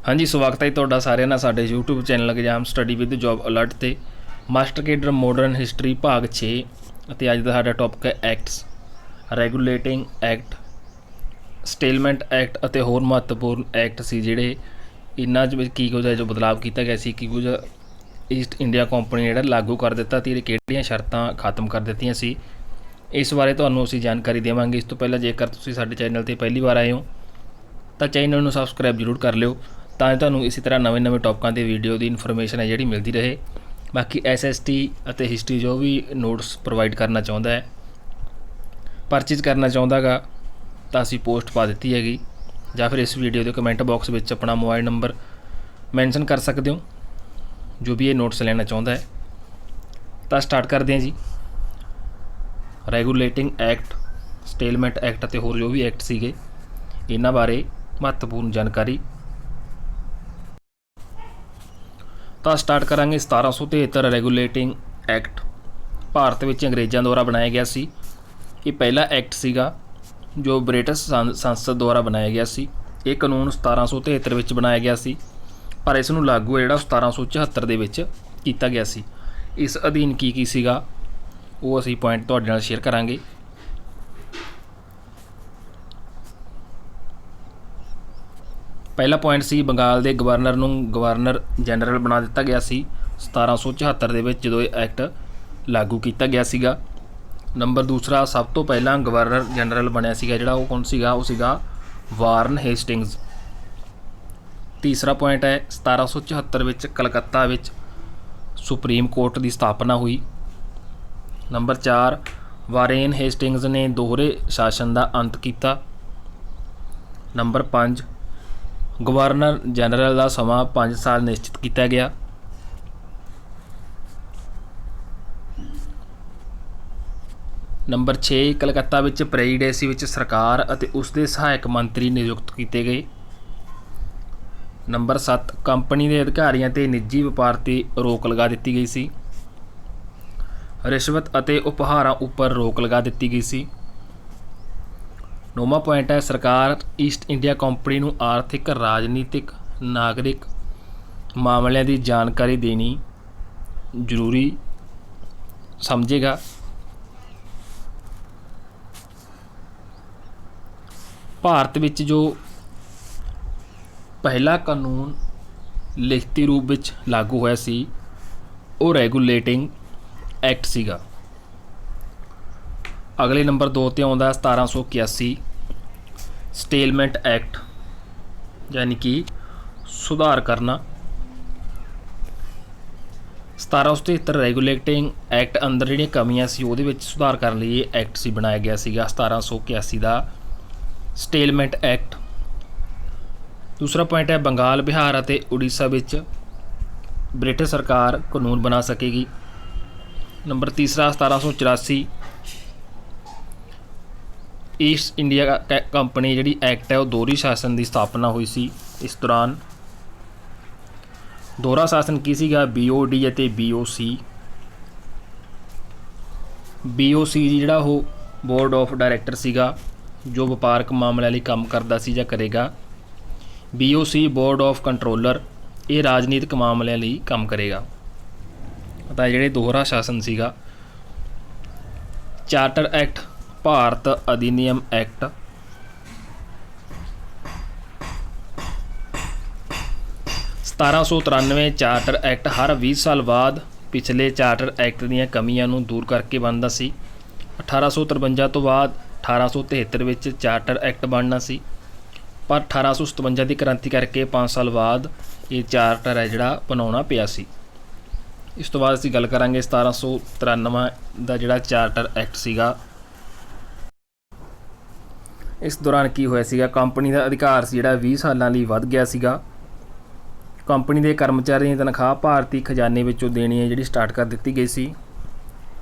हाँ जी, स्वागत है ਤੁਹਾਡਾ ਸਾਰਿਆਂ ਦਾ ਸਾਡੇ YouTube channel exam study with job alert ਤੇ ਮਾਸਟਰ ਕੇਡਰ ਮਾਡਰਨ ਹਿਸਟਰੀ ਭਾਗ 6 ਅਤੇ ਅੱਜ ਦਾ ਸਾਡਾ ਟੌਪਿਕ ਹੈ ਐਕਟਸ ਰੈਗੂਲੇਟਿੰਗ ਐਕਟ ਸਟੇਲਮੈਂਟ ਐਕਟ ਅਤੇ ਹੋਰ ਮਹੱਤਵਪੂਰਨ ਐਕਟ ਸੀ ਜਿਹੜੇ ਇਹਨਾਂ ਵਿੱਚ ਕੀ ਕੁਝ ਹੈ ਜੋ ਬਦਲਾਵ ਕੀਤਾ ਗਿਆ ਸੀ ਕੀ ਕੁਝ ਈਸਟ ਇੰਡੀਆ ਕੰਪਨੀ ਜਿਹੜਾ ਲਾਗੂ ਕਰ ਦਿੱਤਾ ਤੇ ਕਿਹੜੀਆਂ ਸ਼ਰਤਾਂ ਖਤਮ ਕਰ ਦਿੱਤੀਆਂ ਸੀ ਇਸ ਬਾਰੇ ਤੁਹਾਨੂੰ ਅਸੀਂ ਜਾਣਕਾਰੀ ਦੇਵਾਂਗੇ। ਇਸ ਤੋਂ ਪਹਿਲਾਂ ਜੇਕਰ ਤੁਸੀਂ ਸਾਡੇ ਚੈਨਲ ਤੇ ਪਹਿਲੀ ਵਾਰ ਆਏ ਹੋ ਤਾਂ ਚੈਨਲ ਨੂੰ ਸਬਸਕ੍ਰਾइब ਜ਼ਰੂਰ ਕਰ ਲਿਓ ਤਾਂ ਤੁਹਾਨੂੰ ਇਸੇ ਤਰ੍ਹਾਂ ਨਵੇਂ ਟੌਪਿਕਾਂ ਦੇ ਵੀਡੀਓ ਦੀ ਇਨਫੋਰਮੇਸ਼ਨ ਹੈ ਜਿਹੜੀ ਮਿਲਦੀ ਰਹੇ। ਬਾਕੀ SST ਅਤੇ ਹਿਸਟਰੀ ਜੋ ਵੀ ਨੋਟਸ ਪ੍ਰੋਵਾਈਡ ਕਰਨਾ ਚਾਹੁੰਦਾ ਹੈ ਪਰਚੇਜ਼ ਕਰਨਾ ਚਾਹੁੰਦਾ ਗਾ ਤਾਂ ਅਸੀਂ ਪੋਸਟ ਪਾ ਦਿੱਤੀ ਹੈਗੀ ਜਾਂ ਫਿਰ ਇਸ ਵੀਡੀਓ ਦੇ ਕਮੈਂਟ ਬਾਕਸ ਵਿੱਚ ਆਪਣਾ ਮੋਬਾਈਲ ਨੰਬਰ ਮੈਂਸ਼ਨ ਕਰ ਸਕਦੇ ਹੋ ਜੋ ਵੀ ਇਹ ਨੋਟਸ ਲੈਣਾ ਚਾਹੁੰਦਾ ਹੈ। ਤਾਂ ਸਟਾਰਟ ਕਰਦੇ ਹਾਂ ਜੀ। ਰੈਗੂਲੇਟਿੰਗ ਐਕਟ ਸਟੇਲਮੈਂਟ ਐਕਟ ਅਤੇ ਹੋਰ ਜੋ ਵੀ ਐਕਟ ਸੀਗੇ ਇਹਨਾਂ ਬਾਰੇ ਮਹੱਤਵਪੂਰਨ ਜਾਣਕਾਰੀ। ਤਾਂ ਸਟਾਰਟ ਕਰਾਂਗੇ 1773 ਰੈਗੂਲੇਟਿੰਗ ਐਕਟ ਭਾਰਤ ਵਿੱਚ ਅੰਗਰੇਜ਼ਾਂ ਦੁਆਰਾ ਬਣਾਇਆ ਗਿਆ ਸੀ। ਇਹ ਪਹਿਲਾ ਐਕਟ ਸੀਗਾ ਜੋ ਬ੍ਰਿਟਿਸ਼ ਸੰਸਦ ਦੁਆਰਾ ਬਣਾਇਆ ਗਿਆ ਸੀ। ਇਹ ਕਾਨੂੰਨ 1773 ਵਿੱਚ ਬਣਾਇਆ ਗਿਆ ਸੀ ਪਰ ਇਸ ਨੂੰ ਲਾਗੂ ਜਿਹੜਾ 1774 ਦੇ ਵਿੱਚ ਕੀਤਾ ਗਿਆ ਸੀ। ਇਸ ਅਧੀਨ ਕੀ ਸੀਗਾ ਉਹ ਅਸੀਂ ਪੁਆਇੰਟ ਤੁਹਾਡੇ ਨਾਲ ਸ਼ੇਅਰ ਕਰਾਂਗੇ। ਪਹਿਲਾ ਪੁਆਇੰਟ ਸੀ ਬੰਗਾਲ ਦੇ ਗਵਰਨਰ ਨੂੰ ਗਵਰਨਰ ਜਨਰਲ ਬਣਾ ਦਿੱਤਾ ਗਿਆ ਸੀ 1774 ਦੇ ਵਿੱਚ ਜਦੋਂ ਇਹ ਐਕਟ ਲਾਗੂ ਕੀਤਾ ਗਿਆ ਸੀਗਾ। ਨੰਬਰ ਦੂਸਰਾ ਸਭ ਤੋਂ ਪਹਿਲਾਂ ਗਵਰਨਰ ਜਨਰਲ ਬਣਿਆ ਸੀਗਾ ਜਿਹੜਾ ਉਹ ਕੌਣ ਸੀਗਾ ਉਹ ਸੀਗਾ ਵਾਰਨ ਹੇਸਟਿੰਗਸ। ਤੀਸਰਾ ਪੁਆਇੰਟ ਹੈ 1774 ਵਿੱਚ ਕਲਕੱਤਾ ਵਿੱਚ ਸੁਪਰੀਮ ਕੋਰਟ ਦੀ ਸਥਾਪਨਾ ਹੋਈ। ਨੰਬਰ 4 ਵਾਰੇਨ ਹੇਸਟਿੰਗਸ ਨੇ ਦੋਹਰੇ ਸ਼ਾਸਨ ਦਾ ਅੰਤ ਕੀਤਾ। ਨੰਬਰ 5 ਗਵਰਨਰ ਜਨਰਲ ਦਾ ਸਮਾਂ 5 ਸਾਲ ਨਿਸ਼ਚਿਤ ਕੀਤਾ ਗਿਆ। ਨੰਬਰ 6 ਕਲਕੱਤਾ ਵਿੱਚ ਪ੍ਰੈਜ਼ੀਡੈਂਸੀ ਵਿੱਚ ਸਰਕਾਰ ਅਤੇ ਉਸ ਦੇ ਸਹਾਇਕ ਮੰਤਰੀ ਨਿਯੁਕਤ ਕੀਤੇ ਗਏ। ਨੰਬਰ 7 ਕੰਪਨੀ ਦੇ ਅਧਿਕਾਰੀਆਂ ਤੇ ਨਿੱਜੀ ਵਪਾਰ 'ਤੇ ਰੋਕ ਲਗਾ ਦਿੱਤੀ ਗਈ ਸੀ। ਰਿਸ਼ਵਤ ਅਤੇ ਉਪਹਾਰਾਂ ਉੱਪਰ ਰੋਕ ਲਗਾ ਦਿੱਤੀ ਗਈ ਸੀ। 9ਵਾਂ ਪੁਆਇੰਟ ਹੈ ਸਰਕਾਰ ਈਸਟ ਇੰਡੀਆ ਕੰਪਨੀ ਨੂੰ ਆਰਥਿਕ ਰਾਜਨੀਤਿਕ ਨਾਗਰਿਕ ਮਾਮਲਿਆਂ ਦੀ ਜਾਣਕਾਰੀ ਦੇਣੀ ਜ਼ਰੂਰੀ ਸਮਝੇਗਾ। ਭਾਰਤ ਵਿੱਚ ਜੋ ਪਹਿਲਾ ਕਾਨੂੰਨ ਲਿਖਤੀ ਰੂਪ ਵਿੱਚ ਲਾਗੂ ਹੋਇਆ ਸੀ ਉਹ ਰੈਗੂਲੇਟਿੰਗ ਐਕਟ ਸੀਗਾ। ਅਗਲੇ ਨੰਬਰ 2 ਤੇ ਆਉਂਦਾ 1781 ਸਟੇਲਮੈਂਟ ਐਕਟ ਯਾਨੀ ਕਿ ਸੁਧਾਰ ਕਰਨਾ। 1773 ਰੈਗੂਲੇਟਿੰਗ ਐਕਟ ਅੰਦਰ ਜਿਹੜੀਆਂ ਕਮੀਆਂ ਸੀ ਉਹਦੇ ਵਿੱਚ ਸੁਧਾਰ ਕਰਨ ਲਈ ਇਹ ਐਕਟ ਸੀ ਬਣਾਇਆ ਗਿਆ ਸੀਗਾ 1781 ਦਾ ਸਟੇਲਮੈਂਟ ਐਕਟ। ਦੂਸਰਾ ਪੁਆਇੰਟ ਹੈ ਬੰਗਾਲ ਬਿਹਾਰ ਅਤੇ ਉੜੀਸਾ ਵਿੱਚ ਬ੍ਰਿਟਿਸ਼ ਸਰਕਾਰ ਕਾਨੂੰਨ ਬਣਾ ਸਕੇਗੀ। ਨੰਬਰ ਤੀਸਰਾ 1784 ਈਸਟ ਇੰਡੀਆ ਕੰਪਨੀ ਜਿਹੜੀ ਐਕਟ ਹੈ ਉਹ ਦੋਹਰੀ ਸ਼ਾਸਨ ਦੀ ਸਥਾਪਨਾ ਹੋਈ ਸੀ। ਇਸ ਦੌਰਾਨ ਦੋਹਰਾ ਸ਼ਾਸਨ ਕੀ ਸੀਗਾ BOD ਅਤੇ BOC। BOC ਜਿਹੜਾ ਉਹ ਬੋਰਡ ਆਫ ਡਾਇਰੈਕਟਰ ਸੀਗਾ ਜੋ ਵਪਾਰਕ ਮਾਮਲਿਆਂ ਲਈ ਕੰਮ ਕਰਦਾ ਸੀ ਜਾਂ ਕਰੇਗਾ। BOC ਬੋਰਡ ਆਫ ਕੰਟਰੋਲਰ ਇਹ ਰਾਜਨੀਤਿਕ ਮਾਮਲਿਆਂ ਲਈ ਕੰਮ ਕਰੇਗਾ। ਤਾਂ ਜਿਹੜੇ ਦੋਹਰਾ ਸ਼ਾਸਨ ਸੀਗਾ। ਚਾਰਟਰ ਐਕਟ ਭਾਰਤ ਅਧਿਨਿਯਮ ਐਕਟ 1793 ਚਾਰਟਰ ਐਕਟ ਹਰ 20 ਸਾਲ ਬਾਅਦ ਪਿਛਲੇ ਚਾਰਟਰ ਐਕਟ ਦੀਆਂ ਕਮੀਆਂ ਨੂੰ ਦੂਰ ਕਰਕੇ ਬਣਦਾ ਸੀ। 1853 ਤੋਂ ਬਾਅਦ 1873 ਵਿੱਚ ਚਾਰਟਰ ਐਕਟ ਬਣਨਾ ਸੀ ਪਰ 1857 ਦੀ ਕ੍ਰਾਂਤੀ ਕਰਕੇ 5 ਸਾਲ ਬਾਅਦ ਇਹ ਚਾਰਟਰ ਹੈ ਜਿਹੜਾ ਬਣਾਉਣਾ ਪਿਆ ਸੀ। ਇਸ ਤੋਂ ਬਾਅਦ ਅਸੀਂ ਗੱਲ ਕਰਾਂਗੇ 1793 ਦਾ ਜਿਹੜਾ ਚਾਰਟਰ ਐਕਟ ਸੀਗਾ। ਇਸ ਦੌਰਾਨ ਕੀ ਹੋਇਆ ਸੀਗਾ ਕੰਪਨੀ ਦਾ ਅਧਿਕਾਰ ਸੀ ਜਿਹੜਾ 20 ਸਾਲਾਂ ਲਈ ਵੱਧ ਗਿਆ ਸੀਗਾ। ਕੰਪਨੀ ਦੇ ਕਰਮਚਾਰੀਆਂ ਦੀ ਤਨਖਾਹ ਭਾਰਤੀ ਖਜ਼ਾਨੇ ਵਿੱਚੋਂ ਦੇਣੀ ਹੈ ਜਿਹੜੀ ਸਟਾਰਟ ਕਰ ਦਿੱਤੀ ਗਈ ਸੀ।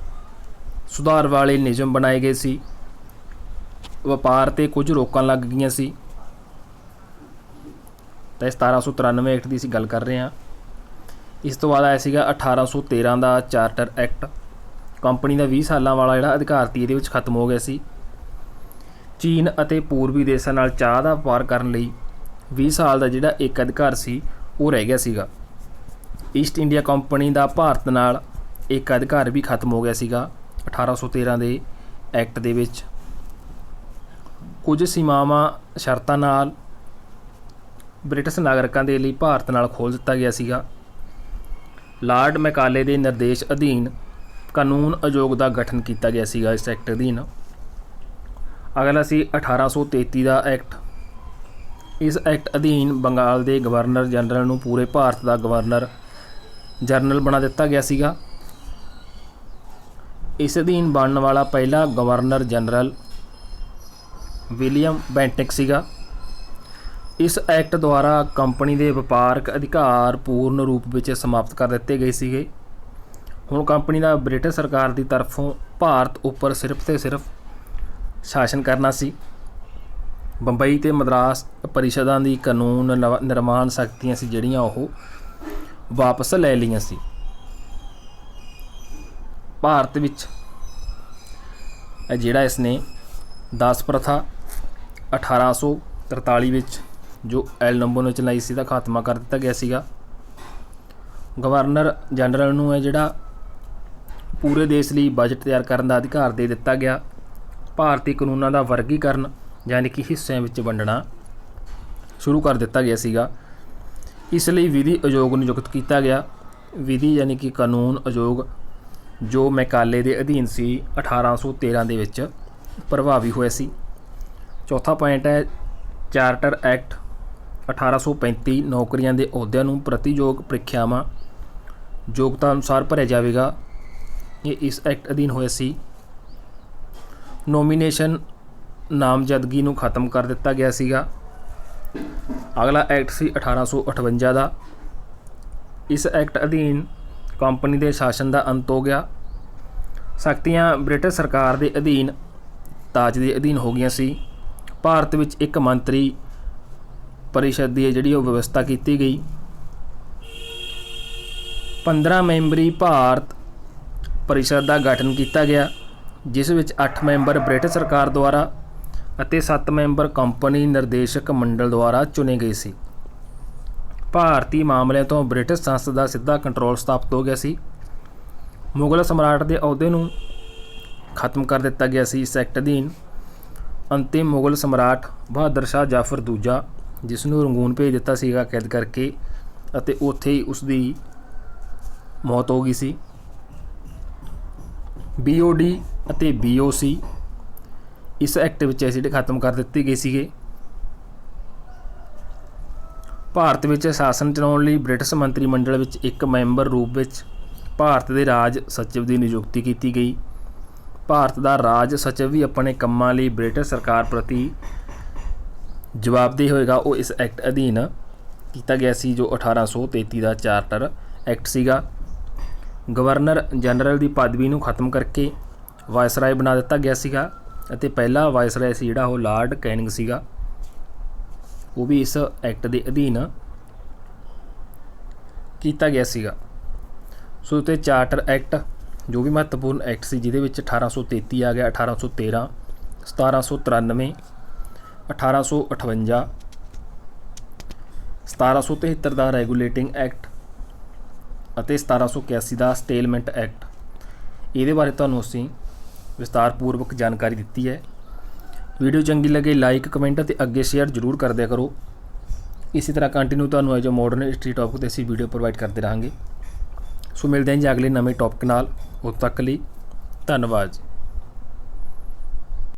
ਸੁਧਾਰ ਵਾਲੇ ਨਿਯਮ ਬਣਾਏ ਗਏ ਸੀ। ਵਪਾਰ 'ਤੇ ਕੁਝ ਰੋਕਾਂ ਲੱਗ ਗਈਆਂ ਸੀ। ਤਾਂ 1793 ਐਕਟ ਦੀ ਅਸੀਂ ਗੱਲ ਕਰ ਰਹੇ ਹਾਂ। ਇਸ ਤੋਂ ਬਾਅਦ ਆਇਆ ਸੀਗਾ 1813 ਦਾ ਚਾਰਟਰ ਐਕਟ। ਕੰਪਨੀ ਦਾ 20 ਸਾਲਾਂ ਵਾਲਾ ਜਿਹੜਾ ਅਧਿਕਾਰ ਸੀ ਇਹਦੇ ਵਿੱਚ ਖਤਮ ਹੋ ਗਿਆ ਸੀ। ਚੀਨ ਅਤੇ ਪੂਰਬੀ ਦੇਸ਼ਾਂ ਨਾਲ ਚਾਹ ਦਾ ਵਪਾਰ ਕਰਨ ਲਈ 20 ਸਾਲ ਦਾ ਜਿਹੜਾ ਇੱਕ ਅਧਿਕਾਰ ਸੀ ਉਹ ਰਹਿ ਗਿਆ ਸੀਗਾ। ਈਸਟ ਇੰਡੀਆ ਕੰਪਨੀ ਦਾ ਭਾਰਤ ਨਾਲ ਇੱਕ ਅਧਿਕਾਰ ਵੀ ਖਤਮ ਹੋ ਗਿਆ ਸੀਗਾ 1813 ਦੇ ਐਕਟ ਦੇ ਵਿੱਚ। ਕੁਝ ਸੀਮਾਵਾਂ ਸ਼ਰਤਾਂ ਨਾਲ ਬ੍ਰਿਟਿਸ਼ ਨਾਗਰਿਕਾਂ ਦੇ ਲਈ ਭਾਰਤ ਨਾਲ ਖੋਲ੍ਹ ਦਿੱਤਾ ਗਿਆ ਸੀਗਾ। ਲਾਰਡ ਮੈਕਾਲੇ ਦੇ ਨਿਰਦੇਸ਼ ਅਧੀਨ ਕਾਨੂੰਨ ਆਯੋਗ ਦਾ ਗਠਨ ਕੀਤਾ ਗਿਆ ਸੀਗਾ ਇਸ ਐਕਟ ਅਧੀਨ। ਅਗਲਾ ਸੀ 1833 ਦਾ ਐਕਟ। ਇਸ ਐਕਟ ਅਧੀਨ ਬੰਗਾਲ ਦੇ ਗਵਰਨਰ ਜਨਰਲ ਨੂੰ ਪੂਰੇ ਭਾਰਤ ਦਾ ਗਵਰਨਰ ਜਨਰਲ ਬਣਾ ਦਿੱਤਾ ਗਿਆ ਸੀਗਾ। ਇਸ ਅਧੀਨ ਬਣਨ ਵਾਲਾ ਪਹਿਲਾ ਗਵਰਨਰ ਜਨਰਲ ਵਿਲੀਅਮ ਬੈਂਟਿਕ ਸੀਗਾ। ਇਸ ਐਕਟ ਦੁਆਰਾ ਕੰਪਨੀ ਦੇ ਵਪਾਰਕ ਅਧਿਕਾਰ ਪੂਰਨ ਰੂਪ ਵਿੱਚ ਸਮਾਪਤ ਕਰ ਦਿੱਤੇ ਗਏ ਸੀਗੇ। ਹੁਣ ਕੰਪਨੀ ਦਾ ਬ੍ਰਿਟਿਸ਼ ਸਰਕਾਰ ਦੀ ਤਰਫੋਂ ਭਾਰਤ ਉੱਪਰ ਸਿਰਫ ਤੇ ਸਿਰਫ ਸ਼ਾਸਨ ਕਰਨਾ ਸੀ। ਬੰਬਈ ਤੇ ਮਦਰਾਸ ਪਰਿਸ਼ਦਾਂ ਦੀ ਕਾਨੂੰਨ ਨਿਰਮਾਣ ਸ਼ਕਤੀਆਂ ਸੀ ਜਿਹੜੀਆਂ ਉਹ ਵਾਪਸ ਲੈ ਲਈਆਂ ਸੀ। ਭਾਰਤ ਵਿੱਚ ਜਿਹੜਾ ਇਸਨੇ ਦਾਸ ਪ੍ਰਥਾ 1843 ਵਿੱਚ ਜੋ ਐਲ ਨੰਬਰ ਨੇ ਚਲਾਈ ਸੀ ਦਾ ਖਾਤਮਾ ਕਰ ਦਿੱਤਾ ਗਿਆ ਸੀਗਾ। ਗਵਰਨਰ ਜਨਰਲ ਨੂੰ ਹੈ ਜਿਹੜਾ ਪੂਰੇ ਦੇਸ਼ ਲਈ ਬਜਟ ਤਿਆਰ ਕਰਨ ਦਾ ਅਧਿਕਾਰ ਦੇ ਦਿੱਤਾ ਗਿਆ। ਭਾਰਤੀ ਕਾਨੂੰਨਾਂ ਦਾ ਵਰਗੀਕਰਨ ਯਾਨੀ ਕਿ ਹਿੱਸਿਆਂ ਵਿੱਚ ਵੰਡਣਾ ਸ਼ੁਰੂ ਕਰ ਦਿੱਤਾ ਗਿਆ ਸੀਗਾ। ਇਸ ਲਈ ਵਿਧੀ ਆਯੋਗ ਨਿਯੁਕਤ ਕੀਤਾ ਗਿਆ। ਵਿਧੀ ਯਾਨੀ ਕਿ ਕਾਨੂੰਨ ਆਯੋਗ ਜੋ ਮੈਕਾਲੇ ਦੇ ਅਧੀਨ ਸੀ 1813 ਦੇ ਵਿੱਚ ਪ੍ਰਭਾਵੀ ਹੋਇਆ ਸੀ। ਚੌਥਾ ਪੁਆਇੰਟ ਹੈ ਚਾਰਟਰ ਐਕਟ 1835। ਨੌਕਰੀਆਂ ਦੇ ਅਹੁਦਿਆਂ ਨੂੰ ਪ੍ਰਤੀਯੋਗ ਪ੍ਰੀਖਿਆਵਾਂ ਯੋਗਤਾ ਅਨੁਸਾਰ ਭਰਿਆ ਜਾਵੇਗਾ। ਇਹ ਇਸ ਐਕਟ ਅਧੀਨ ਹੋਇਆ ਸੀ। ਨੋਮੀਨੇਸ਼ਨ ਨਾਮਜ਼ਦਗੀ ਨੂੰ ਖਤਮ ਕਰ ਦਿੱਤਾ ਗਿਆ ਸੀਗਾ। ਅਗਲਾ ਐਕਟ ਸੀ 1858 ਦਾ। ਇਸ ਐਕਟ ਅਧੀਨ ਕੰਪਨੀ ਦੇ ਸ਼ਾਸਨ ਦਾ ਅੰਤ ਹੋ ਗਿਆ। ਸ਼ਕਤੀਆਂ ਬ੍ਰਿਟਿਸ਼ ਸਰਕਾਰ ਦੇ ਅਧੀਨ ਤਾਜ ਦੇ ਅਧੀਨ ਹੋ ਗਈਆਂ ਸੀ। ਭਾਰਤ ਵਿੱਚ ਇੱਕ ਮੰਤਰੀ ਪਰਿਸ਼ਦ ਦੀ ਜਿਹੜੀ ਉਹ ਵਿਵਸਥਾ ਕੀਤੀ ਗਈ। 15 ਮੈਂਬਰੀ ਭਾਰਤ ਪਰਿਸ਼ਦ ਦਾ ਗਠਨ ਕੀਤਾ ਗਿਆ, ਜਿਸ ਵਿੱਚ 8 ਮੈਂਬਰ ਬ੍ਰਿਟਿਸ਼ ਸਰਕਾਰ ਦੁਆਰਾ ਅਤੇ 7 ਮੈਂਬਰ ਕੰਪਨੀ ਨਿਰਦੇਸ਼ਕ ਮੰਡਲ ਦੁਆਰਾ ਚੁਣੇ ਗਏ ਸੀ। ਭਾਰਤੀ ਮਾਮਲਿਆਂ ਤੋਂ ਬ੍ਰਿਟਿਸ਼ ਸੰਸਦ ਦਾ ਸਿੱਧਾ ਕੰਟਰੋਲ ਸਥਾਪਿਤ ਹੋ ਗਿਆ ਸੀ। ਮੁਗਲ ਸਮਰਾਟ ਦੇ ਅਹੁਦੇ ਨੂੰ ਖਤਮ ਕਰ ਦਿੱਤਾ ਗਿਆ ਸੀ ਇਸ ਐਕਟ ਅਧੀਨ। ਅੰਤਿਮ ਮੁਗਲ ਸਮਰਾਟ ਬਹਾਦਰ ਸ਼ਾਹ ਜਾਫਰ ਦੂਜਾ, ਜਿਸ ਨੂੰ ਰੰਗੂਨ ਭੇਜ ਦਿੱਤਾ ਸੀਗਾ ਕੈਦ ਕਰਕੇ, ਅਤੇ ਉੱਥੇ ਹੀ ਉਸ ਦੀ ਮੌਤ ਹੋ ਗਈ ਸੀ। BOD ਅਤੇ BOC ਇਸ ਐਕਟ ਵਿੱਚ ਜਿਹੜੇ ਖਤਮ ਕਰ ਦਿੱਤੇ ਗਏ ਸੀਗੇ। ਭਾਰਤ ਵਿੱਚ ਸ਼ਾਸਨ ਚਲਾਉਣ ਲਈ ਬ੍ਰਿਟਿਸ਼ ਮੰਤਰੀ ਮੰਡਲ ਵਿੱਚ ਇੱਕ ਮੈਂਬਰ ਰੂਪ ਵਿੱਚ ਭਾਰਤ ਦੇ ਰਾਜ ਸਚਿਵ ਦੀ ਨਿਯੁਕਤੀ ਕੀਤੀ ਗਈ। ਭਾਰਤ ਦਾ ਰਾਜ ਸਚਿਵ ਵੀ ਆਪਣੇ ਕੰਮਾਂ ਲਈ ਬ੍ਰਿਟਿਸ਼ ਸਰਕਾਰ ਪ੍ਰਤੀ ਜਵਾਬਦੇਹ ਹੋਏਗਾ। ਉਹ ਇਸ ਐਕਟ ਅਧੀਨ ਕੀਤਾ ਗਿਆ ਸੀ ਜੋ 1833 ਦਾ ਚਾਰਟਰ ਐਕਟ ਸੀਗਾ। ਗਵਰਨਰ ਜਨਰਲ ਦੀ ਪਦਵੀ ਨੂੰ ਖਤਮ ਕਰਕੇ ਵਾਇਸਰਾਏ ਬਣਾ ਦਿੱਤਾ ਗਿਆ ਸੀਗਾ ਅਤੇ ਪਹਿਲਾ ਵਾਇਸਰਾਏ ਸੀ ਜਿਹੜਾ ਉਹ ਲਾਰਡ ਕੈਨਿੰਗ ਸੀਗਾ। ਉਹ ਵੀ ਇਸ ਐਕਟ ਦੇ ਅਧੀਨ ਕੀਤਾ ਗਿਆ ਸੀਗਾ। ਸੋ ਤੇ ਚਾਰਟਰ ਐਕਟ ਜੋ ਵੀ ਮਹੱਤਵਪੂਰਨ ਐਕਟ ਸੀ, ਜਿਹਦੇ ਵਿੱਚ 1833 ਆ ਗਿਆ, 1813, 1793, 1858, 1773 ਦਾ ਰੈਗੂਲੇਟਿੰਗ ਐਕਟ ਅਤੇ 1781 ਦਾ ਸਟੇਲਮੈਂਟ ਐਕਟ। ਇਹਦੇ ਬਾਰੇ ਤੁਹਾਨੂੰ ਅਸੀਂ ਵਿਸਤਾਰਪੂਰਵਕ ਜਾਣਕਾਰੀ ਦਿੱਤੀ ਹੈ। ਵੀਡੀਓ ਚੰਗੀ ਲੱਗੇ ਲਾਈਕ, ਕਮੈਂਟ ਅਤੇ ਅੱਗੇ ਸ਼ੇਅਰ ਜ਼ਰੂਰ ਕਰ ਦਿਆ ਕਰੋ। ਇਸੇ ਤਰ੍ਹਾਂ ਕੰਟੀਨਿਊ ਤੁਹਾਨੂੰ ਜੋ ਮਾਡਰਨ ਹਿਸਟਰੀ ਟੌਪਿਕ 'ਤੇ ਅਸੀਂ ਵੀਡੀਓ ਪ੍ਰੋਵਾਈਡ ਕਰਦੇ ਰਹਾਂਗੇ। ਸੋ ਮਿਲਦੇ ਹਾਂ ਜੀ ਅਗਲੇ ਨਵੇਂ ਟੌਪਿਕ ਨਾਲ। ਉਦੋਂ ਤੱਕ ਲਈ ਧੰਨਵਾਦ ਜੀ।